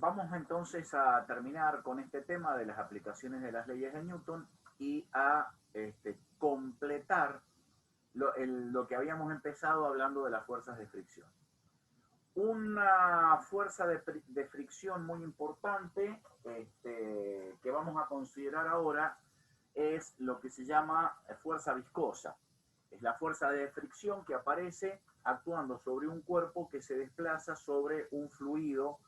vamos entonces a terminar con este tema de las aplicaciones de las leyes de Newton y a completar lo que habíamos empezado hablando de las fuerzas de fricción. Una fuerza de fricción muy importante que vamos a considerar ahora es lo que se llama fuerza viscosa. Es la fuerza de fricción que aparece actuando sobre un cuerpo que se desplaza sobre un fluido,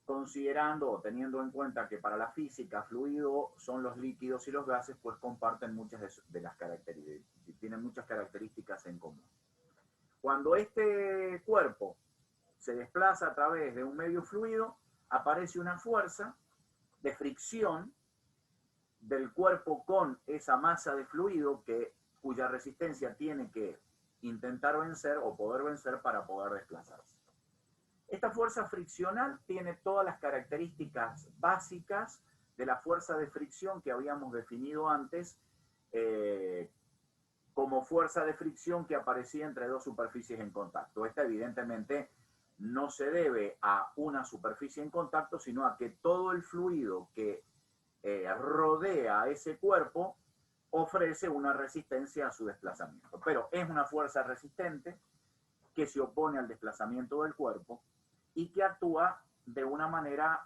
considerando o teniendo en cuenta que para la física fluido son los líquidos y los gases, pues comparten muchas de las características, tienen muchas características en común. Cuando este cuerpo se desplaza a través de un medio fluido, aparece una fuerza de fricción del cuerpo con esa masa de fluido cuya resistencia tiene que intentar vencer o poder vencer para poder desplazarse. Esta fuerza friccional tiene todas las características básicas de la fuerza de fricción que habíamos definido antes como fuerza de fricción que aparecía entre dos superficies en contacto. Esta evidentemente no se debe a una superficie en contacto, sino a que todo el fluido que rodea a ese cuerpo ofrece una resistencia a su desplazamiento. Pero es una fuerza resistente que se opone al desplazamiento del cuerpo y que actúa de una manera,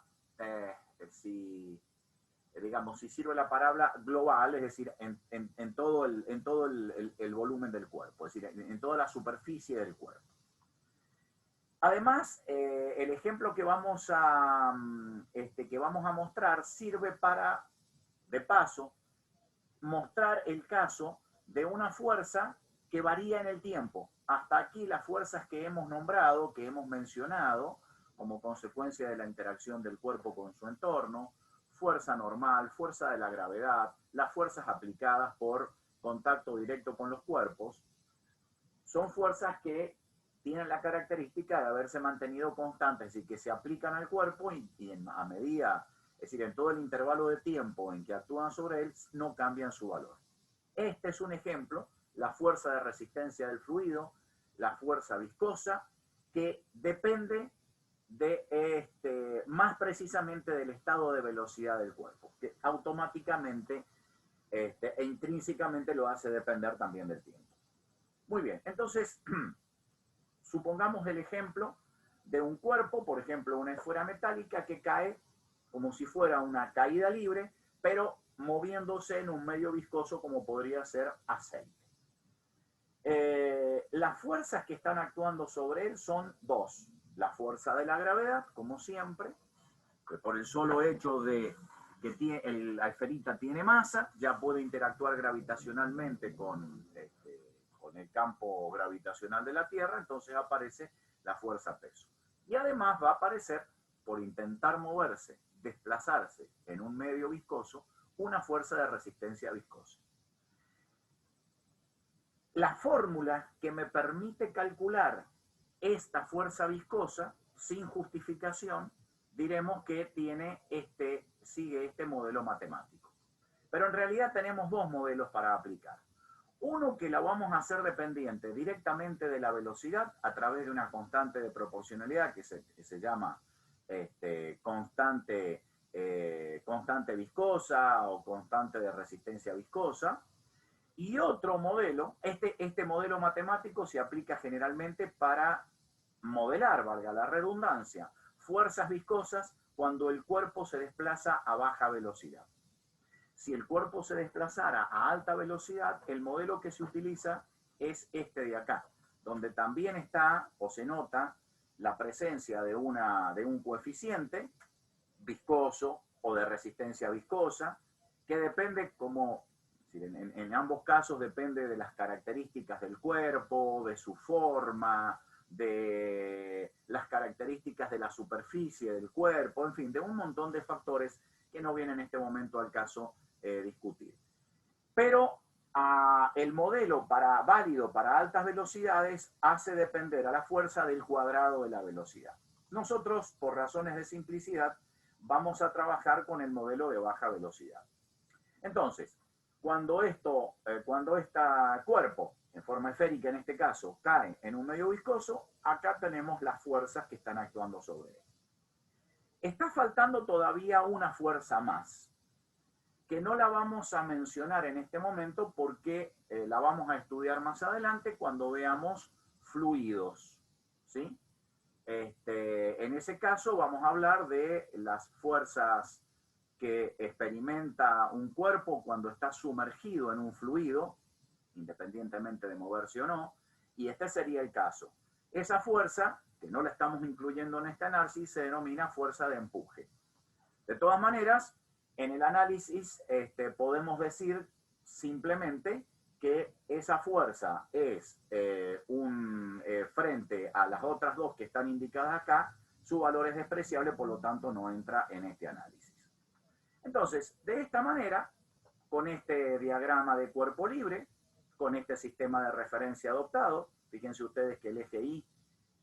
si sirve la palabra global, es decir, en todo el volumen del cuerpo, es decir, en toda la superficie del cuerpo. Además, el ejemplo que vamos a mostrar sirve para, de paso, mostrar el caso de una fuerza que varía en el tiempo. Hasta aquí las fuerzas que hemos nombrado, que hemos mencionado, como consecuencia de la interacción del cuerpo con su entorno, fuerza normal, fuerza de la gravedad, las fuerzas aplicadas por contacto directo con los cuerpos, son fuerzas que tienen la característica de haberse mantenido constantes y que se aplican al cuerpo y a medida, es decir, en todo el intervalo de tiempo en que actúan sobre él, no cambian su valor. Este es un ejemplo, la fuerza de resistencia del fluido, la fuerza viscosa, que depende más precisamente del estado de velocidad del cuerpo, que automáticamente e intrínsecamente lo hace depender también del tiempo. Muy bien, entonces, supongamos el ejemplo de un cuerpo, por ejemplo, una esfera metálica que cae como si fuera una caída libre, pero moviéndose en un medio viscoso como podría ser aceite. Las fuerzas que están actuando sobre él son dos. La fuerza de la gravedad, como siempre, que por el solo hecho de que la esferita tiene masa, ya puede interactuar gravitacionalmente con el campo gravitacional de la Tierra, entonces aparece la fuerza peso. Y además va a aparecer, por intentar moverse, desplazarse en un medio viscoso, una fuerza de resistencia viscosa. La fórmula que me permite calcular esta fuerza viscosa, sin justificación, diremos que sigue este modelo matemático. Pero en realidad tenemos dos modelos para aplicar. Uno que la vamos a hacer dependiente directamente de la velocidad a través de una constante de proporcionalidad que se llama constante viscosa o constante de resistencia viscosa. Y otro modelo, este modelo matemático se aplica generalmente para modelar, valga la redundancia, fuerzas viscosas cuando el cuerpo se desplaza a baja velocidad. Si el cuerpo se desplazara a alta velocidad, el modelo que se utiliza es este de acá, donde también está o se nota la presencia de un coeficiente viscoso o de resistencia viscosa, que depende en ambos casos depende de las características del cuerpo, de su forma, de las características de la superficie del cuerpo, en fin, de un montón de factores que no viene en este momento al caso discutir. Pero el modelo válido para altas velocidades hace depender a la fuerza del cuadrado de la velocidad. Nosotros, por razones de simplicidad, vamos a trabajar con el modelo de baja velocidad. Entonces, cuando este cuerpo, en forma esférica en este caso, cae en un medio viscoso, acá tenemos las fuerzas que están actuando sobre él. Está faltando todavía una fuerza más, que no la vamos a mencionar en este momento porque la vamos a estudiar más adelante cuando veamos fluidos, ¿sí? En ese caso vamos a hablar de las fuerzas que experimenta un cuerpo cuando está sumergido en un fluido, independientemente de moverse o no, y este sería el caso. Esa fuerza, que no la estamos incluyendo en este análisis, se denomina fuerza de empuje. De todas maneras, en el análisis podemos decir simplemente que esa fuerza es frente a las otras dos que están indicadas acá, su valor es despreciable, por lo tanto no entra en este análisis. Entonces, de esta manera, con este diagrama de cuerpo libre, con este sistema de referencia adoptado, fíjense ustedes que el eje Y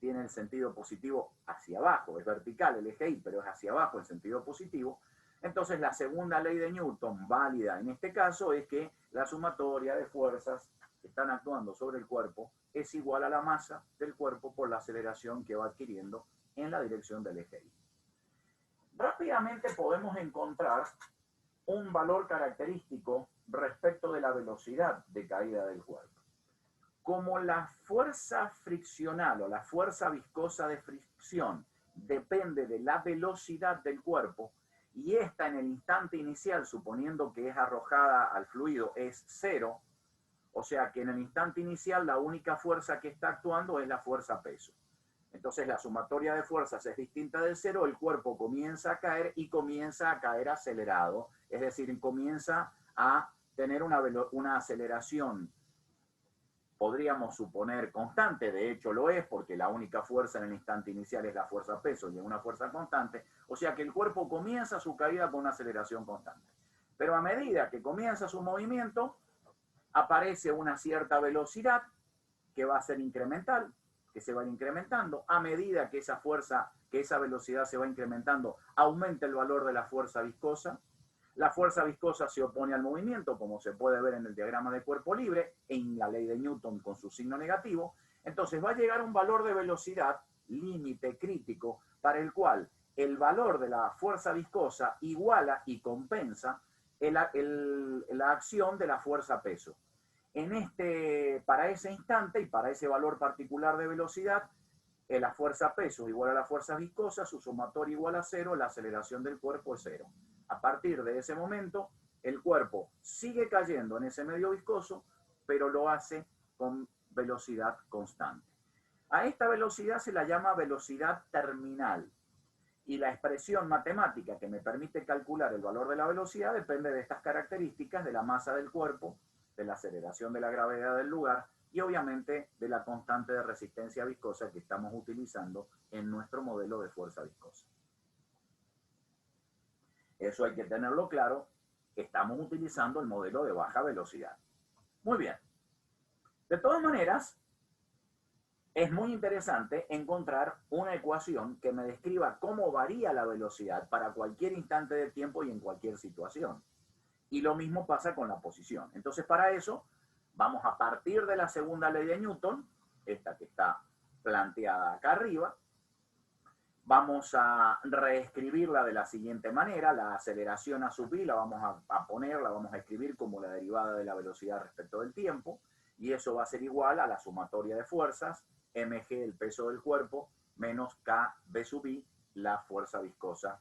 tiene el sentido positivo hacia abajo, es vertical el eje Y, pero es hacia abajo el sentido positivo. Entonces, la segunda ley de Newton, válida en este caso, es que la sumatoria de fuerzas que están actuando sobre el cuerpo es igual a la masa del cuerpo por la aceleración que va adquiriendo en la dirección del eje Y. Rápidamente podemos encontrar un valor característico respecto de la velocidad de caída del cuerpo. Como la fuerza friccional o la fuerza viscosa de fricción depende de la velocidad del cuerpo, y esta en el instante inicial, suponiendo que es arrojada al fluido, es cero, o sea que en el instante inicial la única fuerza que está actuando es la fuerza peso. Entonces la sumatoria de fuerzas es distinta del cero, el cuerpo comienza a caer y comienza a caer acelerado, es decir, comienza a tener una aceleración, podríamos suponer constante, de hecho lo es, porque la única fuerza en el instante inicial es la fuerza peso y es una fuerza constante, o sea que el cuerpo comienza su caída con una aceleración constante. Pero a medida que comienza su movimiento, aparece una cierta velocidad que va a ser incremental, que se va incrementando. A medida que esa fuerza, que esa velocidad se va incrementando, aumenta el valor de la fuerza viscosa. La fuerza viscosa se opone al movimiento, como se puede ver en el diagrama de cuerpo libre, en la ley de Newton con su signo negativo. Entonces va a llegar a un valor de velocidad, límite crítico, para el cual el valor de la fuerza viscosa iguala y compensa la acción de la fuerza peso. Para ese instante y para ese valor particular de velocidad, la fuerza peso igual a la fuerza viscosa, su sumatorio igual a cero, la aceleración del cuerpo es cero. A partir de ese momento, el cuerpo sigue cayendo en ese medio viscoso, pero lo hace con velocidad constante. A esta velocidad se la llama velocidad terminal. Y la expresión matemática que me permite calcular el valor de la velocidad depende de estas características, de la masa del cuerpo, de la aceleración de la gravedad del lugar y obviamente de la constante de resistencia viscosa que estamos utilizando en nuestro modelo de fuerza viscosa. Eso hay que tenerlo claro, estamos utilizando el modelo de baja velocidad. Muy bien. De todas maneras, es muy interesante encontrar una ecuación que me describa cómo varía la velocidad para cualquier instante de tiempo y en cualquier situación. Y lo mismo pasa con la posición. Entonces, para eso, vamos a partir de la segunda ley de Newton, esta que está planteada acá arriba. Vamos a reescribirla de la siguiente manera. La aceleración a sub i la vamos la vamos a escribir como la derivada de la velocidad respecto del tiempo. Y eso va a ser igual a la sumatoria de fuerzas, mg, el peso del cuerpo, menos k b sub i, la fuerza viscosa.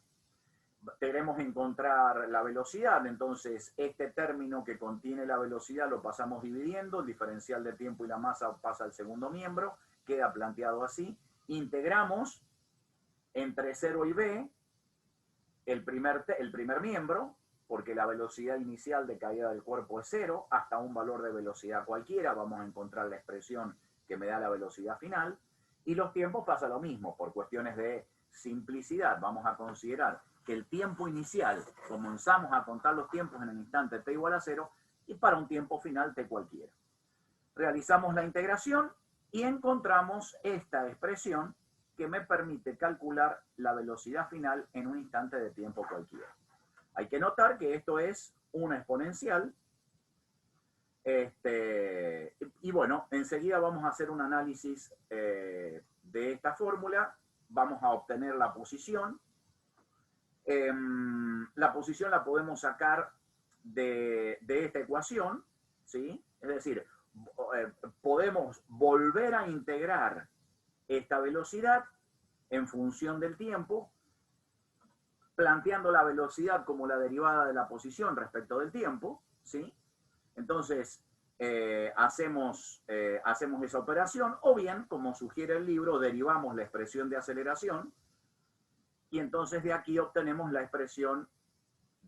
Queremos encontrar la velocidad, entonces este término que contiene la velocidad lo pasamos dividiendo, el diferencial de tiempo y la masa pasa al segundo miembro, queda planteado así. Integramos entre 0 y b el primer miembro, porque la velocidad inicial de caída del cuerpo es 0, hasta un valor de velocidad cualquiera, vamos a encontrar la expresión que me da la velocidad final, y los tiempos pasa lo mismo, por cuestiones de simplicidad, vamos a considerar que el tiempo inicial, comenzamos a contar los tiempos en el instante t igual a 0, y para un tiempo final t cualquiera. Realizamos la integración y encontramos esta expresión que me permite calcular la velocidad final en un instante de tiempo cualquiera. Hay que notar que esto es una exponencial. Y bueno, enseguida vamos a hacer un análisis de esta fórmula. Vamos a obtener la posición La posición la podemos sacar de esta ecuación, ¿sí? Es decir, podemos volver a integrar esta velocidad en función del tiempo, planteando la velocidad como la derivada de la posición respecto del tiempo, ¿sí? Entonces, hacemos esa operación, o bien, como sugiere el libro, derivamos la expresión de aceleración, y entonces de aquí obtenemos la expresión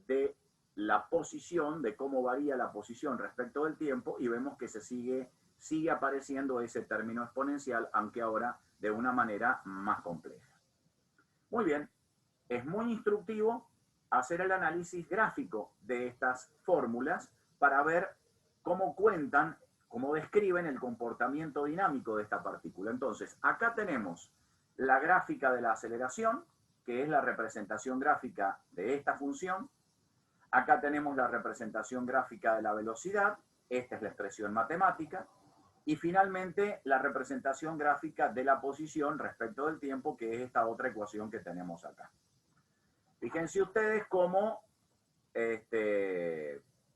de la posición, de cómo varía la posición respecto del tiempo, y vemos que sigue apareciendo ese término exponencial, aunque ahora de una manera más compleja. Muy bien, es muy instructivo hacer el análisis gráfico de estas fórmulas para ver cómo cuentan, cómo describen el comportamiento dinámico de esta partícula. Entonces, acá tenemos la gráfica de la aceleración, que es la representación gráfica de esta función. Acá tenemos la representación gráfica de la velocidad, esta es la expresión matemática. Y finalmente, la representación gráfica de la posición respecto del tiempo, que es esta otra ecuación que tenemos acá. Fíjense ustedes cómo,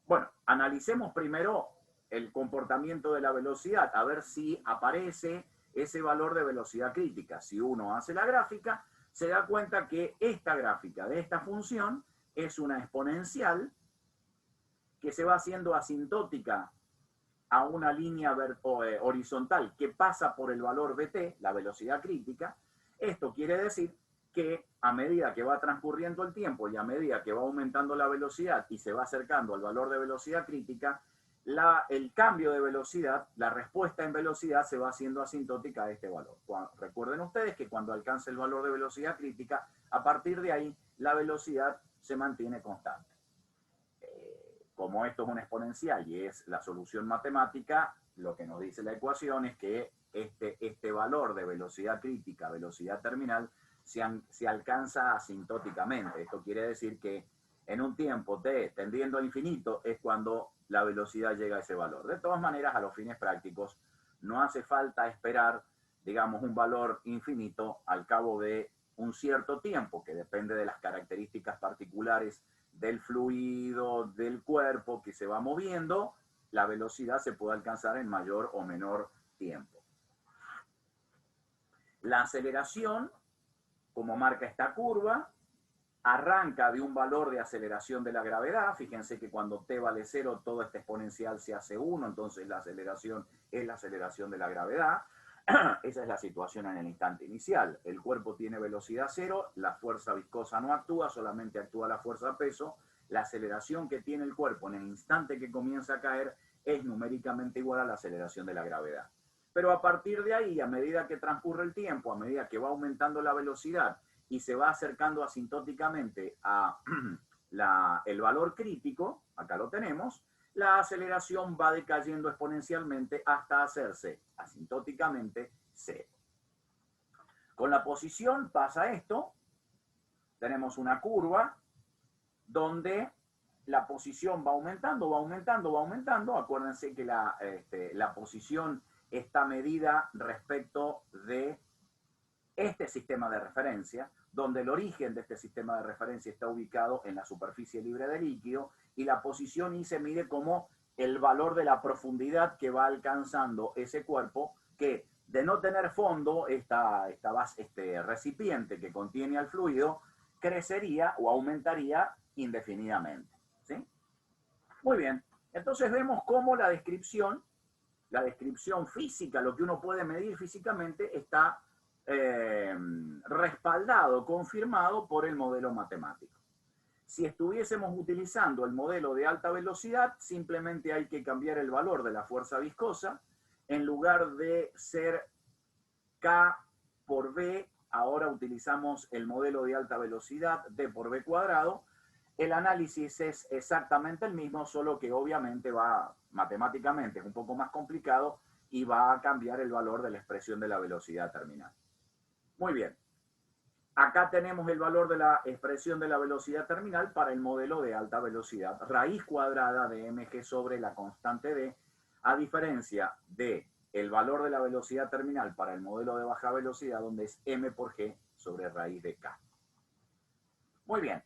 bueno, analicemos primero el comportamiento de la velocidad, a ver si aparece ese valor de velocidad crítica. Si uno hace la gráfica, se da cuenta que esta gráfica de esta función es una exponencial que se va haciendo asintótica a una línea horizontal que pasa por el valor Vt, la velocidad crítica. Esto quiere decir que a medida que va transcurriendo el tiempo y a medida que va aumentando la velocidad y se va acercando al valor de velocidad crítica, el cambio de velocidad, la respuesta en velocidad se va haciendo asintótica a este valor. Recuerden ustedes que cuando alcanza el valor de velocidad crítica, a partir de ahí la velocidad se mantiene constante. Como esto es un exponencial y es la solución matemática, lo que nos dice la ecuación es que este valor de velocidad crítica, velocidad terminal, se alcanza asintóticamente. Esto quiere decir que en un tiempo t tendiendo a infinito es cuando la velocidad llega a ese valor. De todas maneras, a los fines prácticos, no hace falta esperar, digamos, un valor infinito al cabo de un cierto tiempo, que depende de las características particulares del fluido, del cuerpo que se va moviendo, la velocidad se puede alcanzar en mayor o menor tiempo. La aceleración, como marca esta curva, arranca de un valor de aceleración de la gravedad. Fíjense que cuando t vale 0, todo este exponencial se hace 1, entonces la aceleración es la aceleración de la gravedad. Esa es la situación en el instante inicial. El cuerpo tiene velocidad 0, la fuerza viscosa no actúa, solamente actúa la fuerza peso. La aceleración que tiene el cuerpo en el instante que comienza a caer es numéricamente igual a la aceleración de la gravedad. Pero a partir de ahí, a medida que transcurre el tiempo, a medida que va aumentando la velocidad y se va acercando asintóticamente a el valor crítico, acá lo tenemos, la aceleración va decayendo exponencialmente hasta hacerse asintóticamente cero. Con la posición pasa esto, tenemos una curva donde la posición va aumentando, va aumentando, va aumentando. Acuérdense que la posición está medida respecto de este sistema de referencia, donde el origen de este sistema de referencia está ubicado en la superficie libre de líquido, y la posición I se mide como el valor de la profundidad que va alcanzando ese cuerpo, que de no tener fondo, este recipiente que contiene al fluido, crecería o aumentaría indefinidamente. ¿Sí? Muy bien, entonces vemos cómo la descripción física, lo que uno puede medir físicamente, está respaldado, confirmado por el modelo matemático. Si estuviésemos utilizando el modelo de alta velocidad, simplemente hay que cambiar el valor de la fuerza viscosa. En lugar de ser K por B, ahora utilizamos el modelo de alta velocidad, D por B cuadrado. El análisis es exactamente el mismo, solo que obviamente matemáticamente es un poco más complicado y va a cambiar el valor de la expresión de la velocidad terminal. Muy bien. Acá tenemos el valor de la expresión de la velocidad terminal para el modelo de alta velocidad. Raíz cuadrada de mg sobre la constante d, a diferencia de el valor de la velocidad terminal para el modelo de baja velocidad, donde es m por g sobre raíz de k. Muy bien.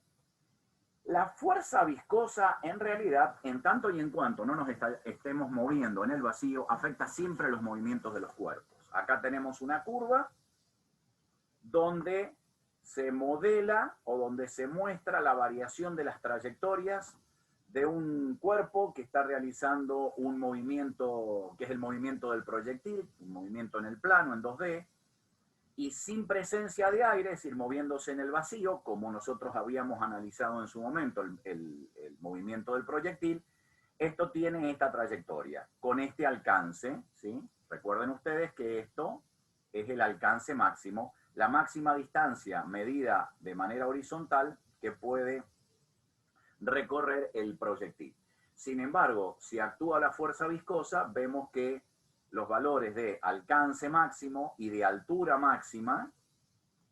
La fuerza viscosa, en realidad, en tanto y en cuanto no nos estemos moviendo en el vacío, afecta siempre los movimientos de los cuerpos. Acá tenemos una curva donde se modela o donde se muestra la variación de las trayectorias de un cuerpo que está realizando un movimiento, que es el movimiento del proyectil, un movimiento en el plano, en 2D, y sin presencia de aire, es decir, moviéndose en el vacío, como nosotros habíamos analizado en su momento el movimiento del proyectil. Esto tiene esta trayectoria, con este alcance, ¿sí? Recuerden ustedes que esto es el alcance máximo, la máxima distancia medida de manera horizontal que puede recorrer el proyectil. Sin embargo, si actúa la fuerza viscosa, vemos que los valores de alcance máximo y de altura máxima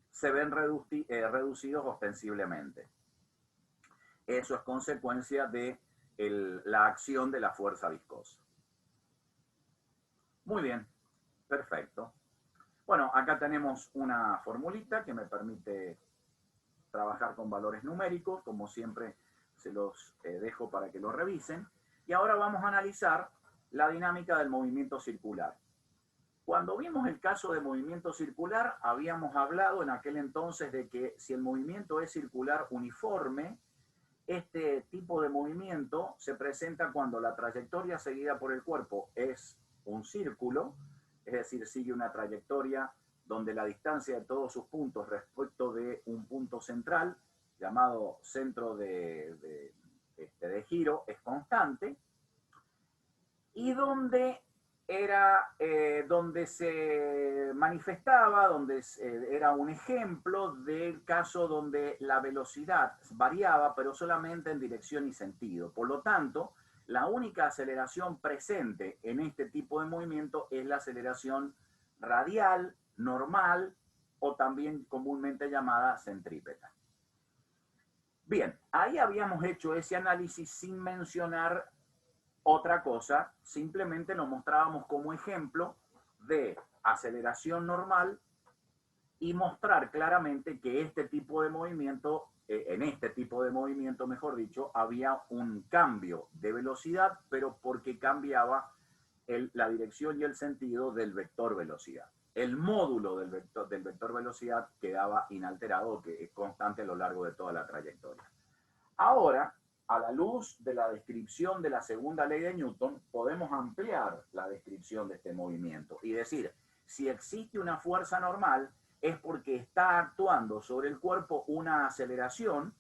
se ven reducidos ostensiblemente. Eso es consecuencia de la acción de la fuerza viscosa. Muy bien, perfecto. Bueno, acá tenemos una formulita que me permite trabajar con valores numéricos, como siempre se los dejo para que lo revisen. Y ahora vamos a analizar la dinámica del movimiento circular. Cuando vimos el caso de movimiento circular, habíamos hablado en aquel entonces de que si el movimiento es circular uniforme, este tipo de movimiento se presenta cuando la trayectoria seguida por el cuerpo es un círculo, es decir, sigue una trayectoria donde la distancia de todos sus puntos respecto de un punto central, llamado centro de giro, es constante, y donde donde se manifestaba, donde era un ejemplo del caso donde la velocidad variaba, pero solamente en dirección y sentido. Por lo tanto, la única aceleración presente en este tipo de movimiento es la aceleración radial, normal, o también comúnmente llamada centrípeta. Bien, ahí habíamos hecho ese análisis sin mencionar otra cosa, simplemente nos mostrábamos como ejemplo de aceleración normal y mostrar claramente que este tipo de movimiento, en este tipo de movimiento, mejor dicho, había un cambio de velocidad, pero porque cambiaba la dirección y el sentido del vector velocidad. El módulo del vector velocidad quedaba inalterado, que es constante a lo largo de toda la trayectoria. Ahora, a la luz de la descripción de la segunda ley de Newton, podemos ampliar la descripción de este movimiento y decir, si existe una fuerza normal, es porque está actuando sobre el cuerpo una aceleración,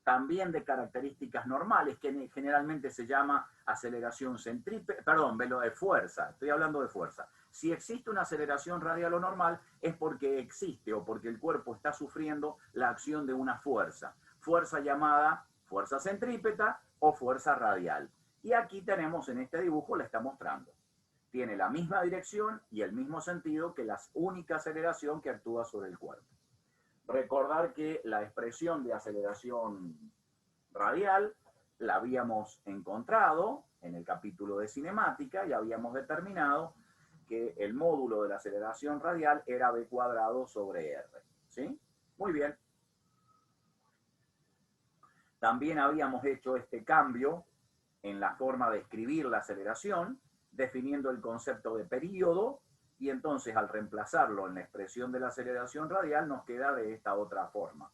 también de características normales, que generalmente se llama aceleración centrípeta, perdón, de fuerza, estoy hablando de fuerza. Si existe una aceleración radial o normal, es porque existe o porque el cuerpo está sufriendo la acción de una fuerza llamada fuerza centrípeta o fuerza radial. Y aquí tenemos en este dibujo, le está mostrando. Tiene la misma dirección y el mismo sentido que la única aceleración que actúa sobre el cuerpo. Recordar que la expresión de aceleración radial la habíamos encontrado en el capítulo de cinemática y habíamos determinado que el módulo de la aceleración radial era b cuadrado sobre r. ¿Sí? Muy bien. También habíamos hecho este cambio en la forma de escribir la aceleración, definiendo el concepto de período, y entonces al reemplazarlo en la expresión de la aceleración radial nos queda de esta otra forma.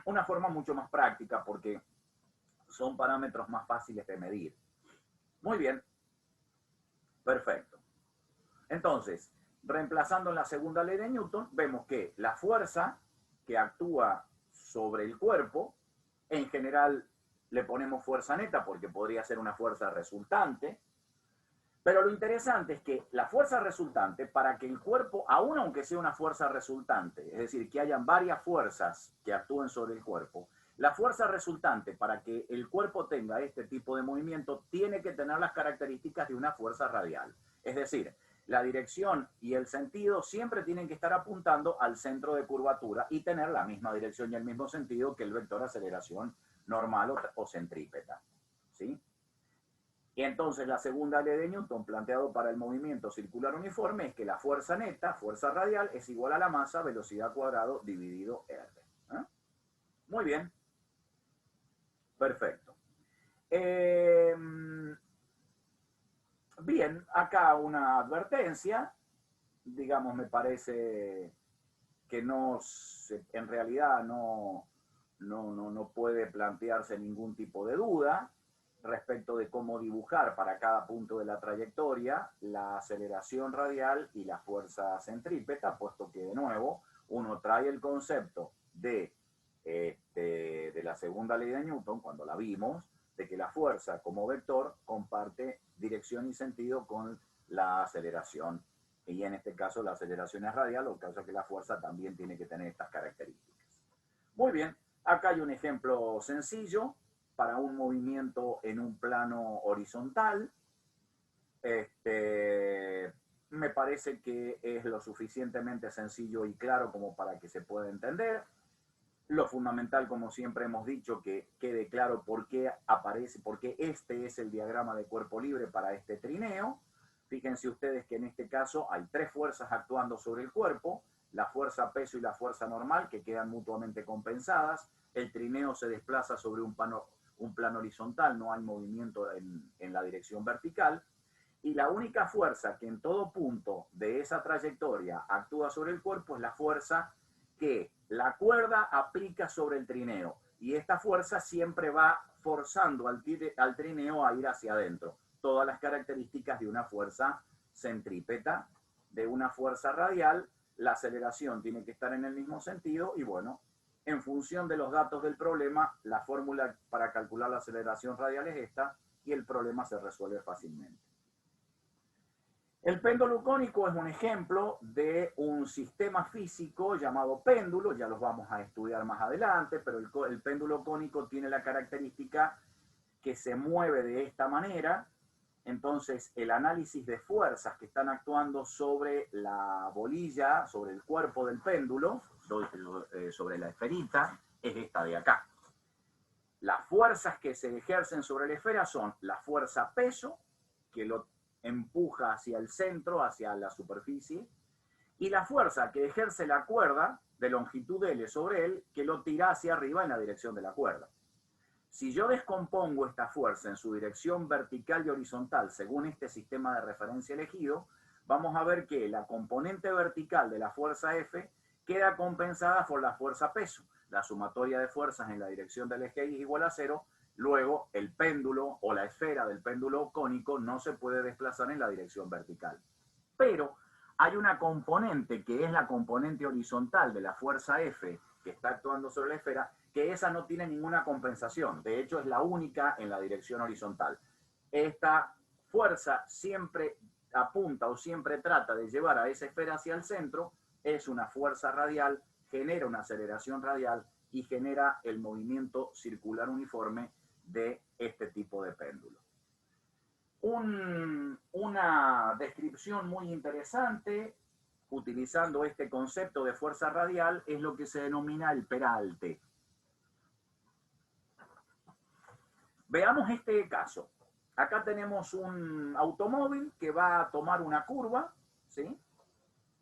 Una forma mucho más práctica porque son parámetros más fáciles de medir. Muy bien. Perfecto. Entonces, reemplazando en la segunda ley de Newton, vemos que la fuerza que actúa sobre el cuerpo, en general le ponemos fuerza neta porque podría ser una fuerza resultante, pero lo interesante es que la fuerza resultante, para que el cuerpo, aun aunque sea una fuerza resultante, es decir, que hayan varias fuerzas que actúen sobre el cuerpo, la fuerza resultante para que el cuerpo tenga este tipo de movimiento tiene que tener las características de una fuerza radial. Es decir, la dirección y el sentido siempre tienen que estar apuntando al centro de curvatura y tener la misma dirección y el mismo sentido que el vector de aceleración normal o centrípeta. ¿Sí? Y entonces la segunda ley de Newton planteado para el movimiento circular uniforme es que la fuerza neta, fuerza radial, es igual a la masa, velocidad cuadrado, dividido R. ¿Eh? Muy bien. Perfecto. Bien, acá una advertencia, digamos, me parece que en realidad no puede plantearse ningún tipo de duda respecto de cómo dibujar para cada punto de la trayectoria la aceleración radial y la fuerza centrípeta, puesto que, de nuevo, uno trae el concepto de la segunda ley de Newton, cuando la vimos, de que la fuerza como vector comparte dirección y sentido con la aceleración. Y en este caso la aceleración es radial, lo que causa que la fuerza también tiene que tener estas características. Muy bien, acá hay un ejemplo sencillo para un movimiento en un plano horizontal. Me parece que es lo suficientemente sencillo y claro como para que se pueda entender. Lo fundamental, como siempre hemos dicho, que quede claro por qué aparece, porque este es el diagrama de cuerpo libre para este trineo. Fíjense ustedes que en este caso hay tres fuerzas actuando sobre el cuerpo, la fuerza peso y la fuerza normal, que quedan mutuamente compensadas. El trineo se desplaza sobre un plano horizontal, no hay movimiento en la dirección vertical. Y la única fuerza que en todo punto de esa trayectoria actúa sobre el cuerpo es la fuerza que la cuerda aplica sobre el trineo. Y esta fuerza siempre va forzando al trineo a ir hacia adentro. Todas las características de una fuerza centrípeta, de una fuerza radial, la aceleración tiene que estar en el mismo sentido y bueno, en función de los datos del problema, la fórmula para calcular la aceleración radial es esta y el problema se resuelve fácilmente. El péndulo cónico es un ejemplo de un sistema físico llamado péndulo, ya los vamos a estudiar más adelante, pero el péndulo cónico tiene la característica que se mueve de esta manera. Entonces, el análisis de fuerzas que están actuando sobre la bolilla, sobre el cuerpo del péndulo, sobre la esferita, es esta de acá. Las fuerzas que se ejercen sobre la esfera son la fuerza peso, que lo empuja hacia el centro, hacia la superficie, y la fuerza que ejerce la cuerda de longitud L sobre él, que lo tira hacia arriba en la dirección de la cuerda. Si yo descompongo esta fuerza en su dirección vertical y horizontal según este sistema de referencia elegido, vamos a ver que la componente vertical de la fuerza F queda compensada por la fuerza peso. La sumatoria de fuerzas en la dirección del eje Y es igual a 0. Luego, el péndulo o la esfera del péndulo cónico no se puede desplazar en la dirección vertical. Pero hay una componente que es la componente horizontal de la fuerza F que está actuando sobre la esfera, que esa no tiene ninguna compensación. De hecho, es la única en la dirección horizontal. Esta fuerza siempre apunta o siempre trata de llevar a esa esfera hacia el centro. Es una fuerza radial, genera una aceleración radial y genera el movimiento circular uniforme de este tipo de péndulo. Una descripción muy interesante utilizando este concepto de fuerza radial es lo que se denomina el peralte. Veamos este caso. Acá tenemos un automóvil que va a tomar una curva, ¿sí?,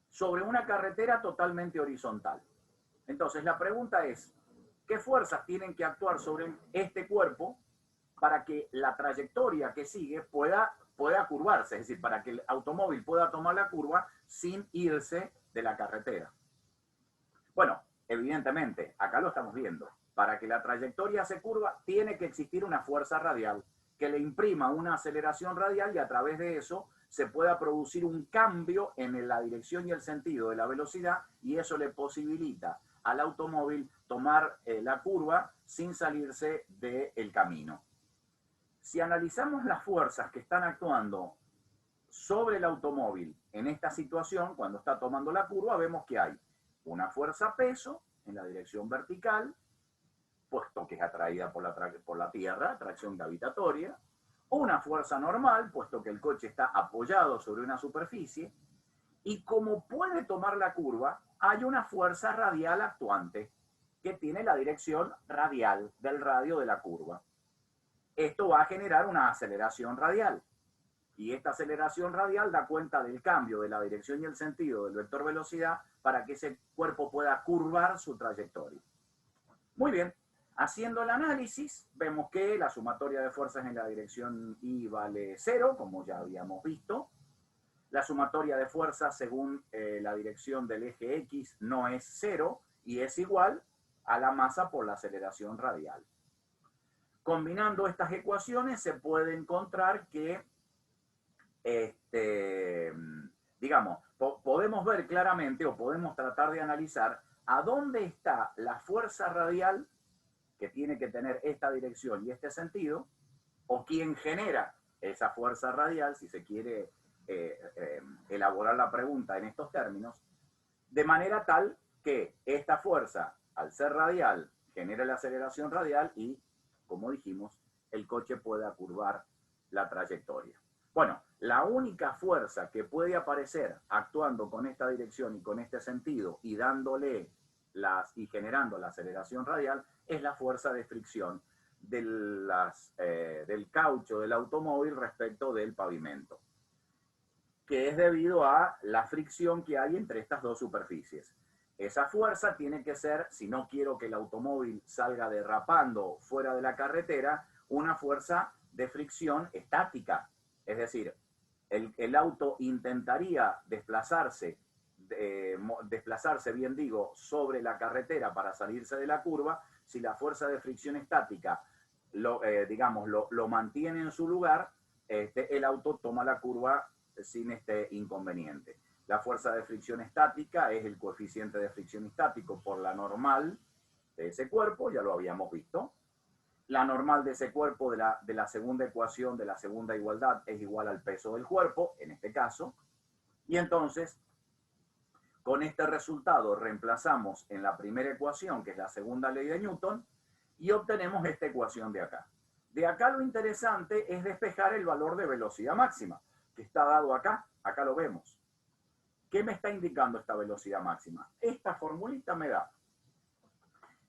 sobre una carretera totalmente horizontal. Entonces la pregunta es, ¿qué fuerzas tienen que actuar sobre este cuerpo para que la trayectoria que sigue pueda curvarse? Es decir, para que el automóvil pueda tomar la curva sin irse de la carretera. Bueno, evidentemente, acá lo estamos viendo. Para que la trayectoria se curva, tiene que existir una fuerza radial que le imprima una aceleración radial y a través de eso se pueda producir un cambio en la dirección y el sentido de la velocidad y eso le posibilita al automóvil tomar la curva sin salirse del camino. Si analizamos las fuerzas que están actuando sobre el automóvil en esta situación, cuando está tomando la curva, vemos que hay una fuerza peso en la dirección vertical, puesto que es atraída por la Tierra, atracción gravitatoria, una fuerza normal, puesto que el coche está apoyado sobre una superficie, y como puede tomar la curva, hay una fuerza radial actuante que tiene la dirección radial del radio de la curva. Esto va a generar una aceleración radial. Y esta aceleración radial da cuenta del cambio de la dirección y el sentido del vector velocidad para que ese cuerpo pueda curvar su trayectoria. Muy bien. Haciendo el análisis, vemos que la sumatoria de fuerzas en la dirección Y vale 0, como ya habíamos visto. La sumatoria de fuerzas según la dirección del eje X no es 0 y es igual a la masa por la aceleración radial. Combinando estas ecuaciones se puede encontrar que, digamos, podemos ver claramente o podemos tratar de analizar a dónde está la fuerza radial que tiene que tener esta dirección y este sentido, o quién genera esa fuerza radial, si se quiere elaborar la pregunta en estos términos, de manera tal que esta fuerza, al ser radial, genere la aceleración radial y, como dijimos, el coche pueda curvar la trayectoria. Bueno, la única fuerza que puede aparecer actuando con esta dirección y con este sentido y dándole y generando la aceleración radial es la fuerza de fricción del caucho del automóvil respecto del pavimento, que es debido a la fricción que hay entre estas dos superficies. Esa fuerza tiene que ser, si no quiero que el automóvil salga derrapando fuera de la carretera, una fuerza de fricción estática. Es decir, el auto intentaría desplazarse, bien digo, sobre la carretera para salirse de la curva, si la fuerza de fricción estática lo mantiene en su lugar, el auto toma la curva sin este inconveniente. La fuerza de fricción estática es el coeficiente de fricción estático por la normal de ese cuerpo, ya lo habíamos visto. La normal de ese cuerpo de la segunda ecuación, de la segunda igualdad, es igual al peso del cuerpo, en este caso. Y entonces, con este resultado reemplazamos en la primera ecuación, que es la segunda ley de Newton, y obtenemos esta ecuación de acá. De acá lo interesante es despejar el valor de velocidad máxima, que está dado acá, acá lo vemos. ¿Qué me está indicando esta velocidad máxima? Esta formulita me da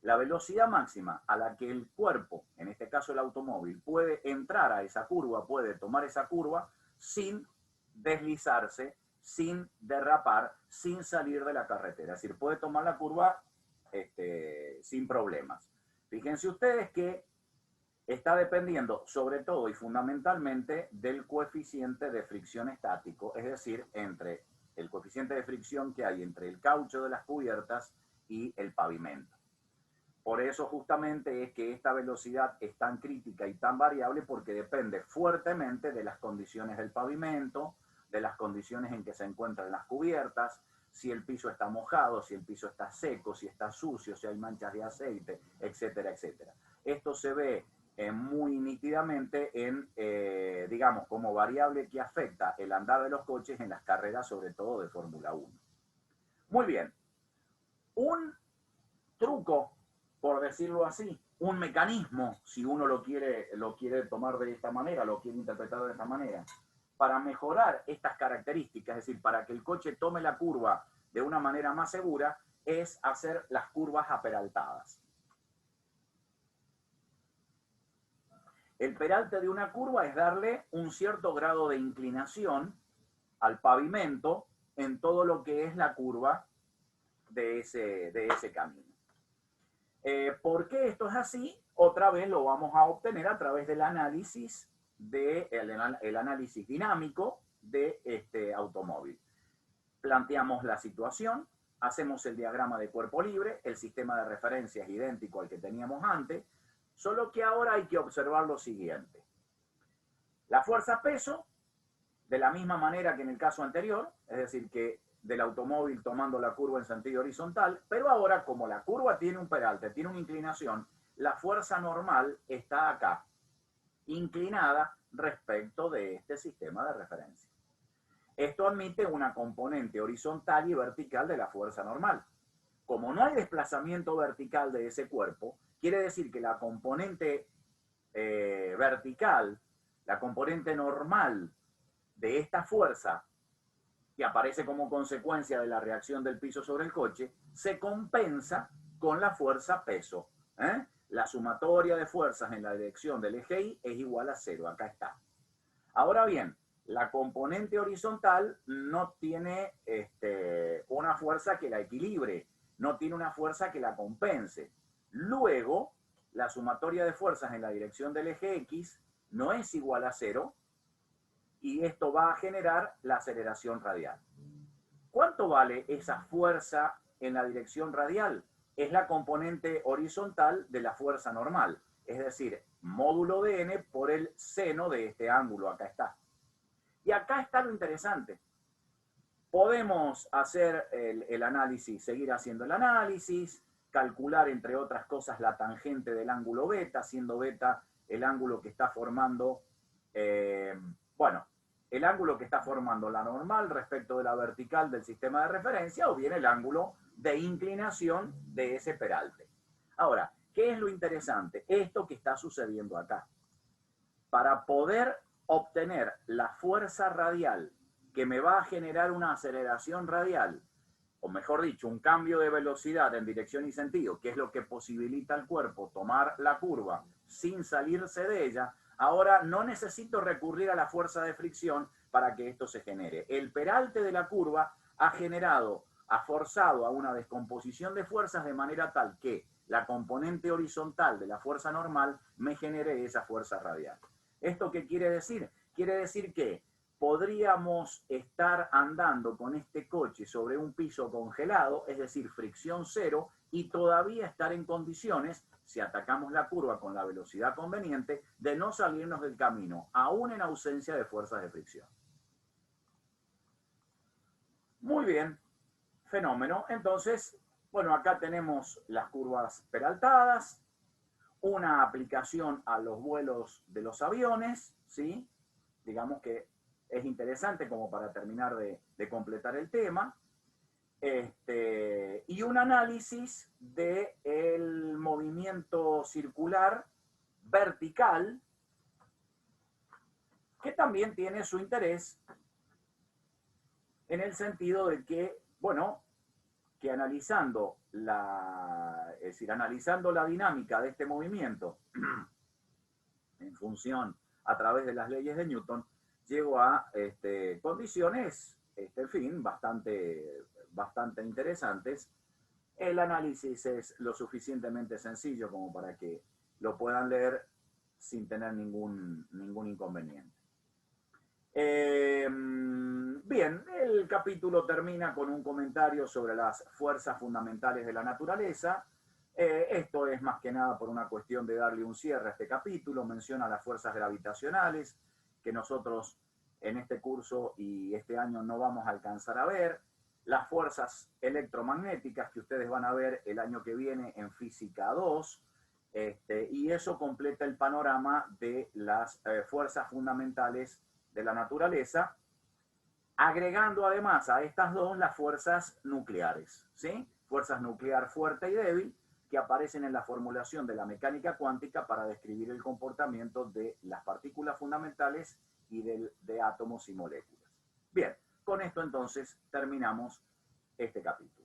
la velocidad máxima a la que el cuerpo, en este caso el automóvil, puede entrar a esa curva, puede tomar esa curva sin deslizarse, sin derrapar, sin salir de la carretera. Es decir, puede tomar la curva sin problemas. Fíjense ustedes que está dependiendo sobre todo y fundamentalmente del coeficiente de fricción estático, es decir, entre el coeficiente de fricción que hay entre el caucho de las cubiertas y el pavimento. Por eso justamente es que esta velocidad es tan crítica y tan variable, porque depende fuertemente de las condiciones del pavimento, de las condiciones en que se encuentran las cubiertas, si el piso está mojado, si el piso está seco, si está sucio, si hay manchas de aceite, etcétera, etcétera. Esto se ve muy nítidamente digamos, como variable que afecta el andar de los coches en las carreras, sobre todo de Fórmula 1. Muy bien. Un truco, por decirlo así, un mecanismo, si uno lo quiere tomar de esta manera, lo quiere interpretar de esta manera, para mejorar estas características, es decir, para que el coche tome la curva de una manera más segura, es hacer las curvas aperaltadas. El peralte de una curva es darle un cierto grado de inclinación al pavimento en todo lo que es la curva de ese camino. ¿Por qué esto es así? Otra vez lo vamos a obtener a través del análisis, el análisis dinámico de este automóvil. Planteamos la situación, hacemos el diagrama de cuerpo libre, el sistema de referencia es idéntico al que teníamos antes, solo que ahora hay que observar lo siguiente. La fuerza-peso, de la misma manera que en el caso anterior, es decir, que del automóvil tomando la curva en sentido horizontal, pero ahora como la curva tiene un peralte, tiene una inclinación, la fuerza normal está acá, inclinada respecto de este sistema de referencia. Esto admite una componente horizontal y vertical de la fuerza normal. Como no hay desplazamiento vertical de ese cuerpo, quiere decir que la componente vertical, la componente normal de esta fuerza, que aparece como consecuencia de la reacción del piso sobre el coche, se compensa con la fuerza peso. La sumatoria de fuerzas en la dirección del eje Y es igual a 0. Acá está. Ahora bien, la componente horizontal no tiene una fuerza que la equilibre, no tiene una fuerza que la compense. Luego, la sumatoria de fuerzas en la dirección del eje X no es igual a 0 y esto va a generar la aceleración radial. ¿Cuánto vale esa fuerza en la dirección radial? Es la componente horizontal de la fuerza normal, es decir, módulo de n por el seno de este ángulo, acá está. Y acá está lo interesante. Podemos hacer el análisis, seguir haciendo el análisis, calcular, entre otras cosas, la tangente del ángulo beta, siendo beta el ángulo que está formando, el ángulo que está formando la normal respecto de la vertical del sistema de referencia, o bien el ángulo de inclinación de ese peralte. Ahora, ¿qué es lo interesante? Esto que está sucediendo acá. Para poder obtener la fuerza radial que me va a generar una aceleración radial, o mejor dicho, un cambio de velocidad en dirección y sentido, que es lo que posibilita al cuerpo tomar la curva sin salirse de ella, ahora no necesito recurrir a la fuerza de fricción para que esto se genere. El peralte de la curva ha forzado a una descomposición de fuerzas de manera tal que la componente horizontal de la fuerza normal me genere esa fuerza radial. ¿Esto qué quiere decir? Quiere decir que podríamos estar andando con este coche sobre un piso congelado, es decir, fricción cero, y todavía estar en condiciones, si atacamos la curva con la velocidad conveniente, de no salirnos del camino, aún en ausencia de fuerzas de fricción. Muy bien, fenómeno. Entonces, bueno, acá tenemos las curvas peraltadas, una aplicación a los vuelos de los aviones, ¿sí? Digamos que es interesante como para terminar de completar el tema. Y un análisis del movimiento circular vertical, que también tiene su interés en el sentido de que, bueno, que analizando analizando la dinámica de este movimiento en función a través de las leyes de Newton, llego a condiciones, en fin, bastante interesantes. El análisis es lo suficientemente sencillo como para que lo puedan leer sin tener ningún inconveniente. Bien, el capítulo termina con un comentario sobre las fuerzas fundamentales de la naturaleza. Esto es más que nada por una cuestión de darle un cierre a este capítulo. Menciona las fuerzas gravitacionales, que nosotros en este curso y este año no vamos a alcanzar a ver. Las fuerzas electromagnéticas que ustedes van a ver el año que viene en Física 2. Y eso completa el panorama de las fuerzas fundamentales de la naturaleza, agregando además a estas dos las fuerzas nucleares, ¿sí? Fuerzas nuclear fuerte y débil, que aparecen en la formulación de la mecánica cuántica para describir el comportamiento de las partículas fundamentales y de átomos y moléculas. Bien, con esto entonces terminamos este capítulo.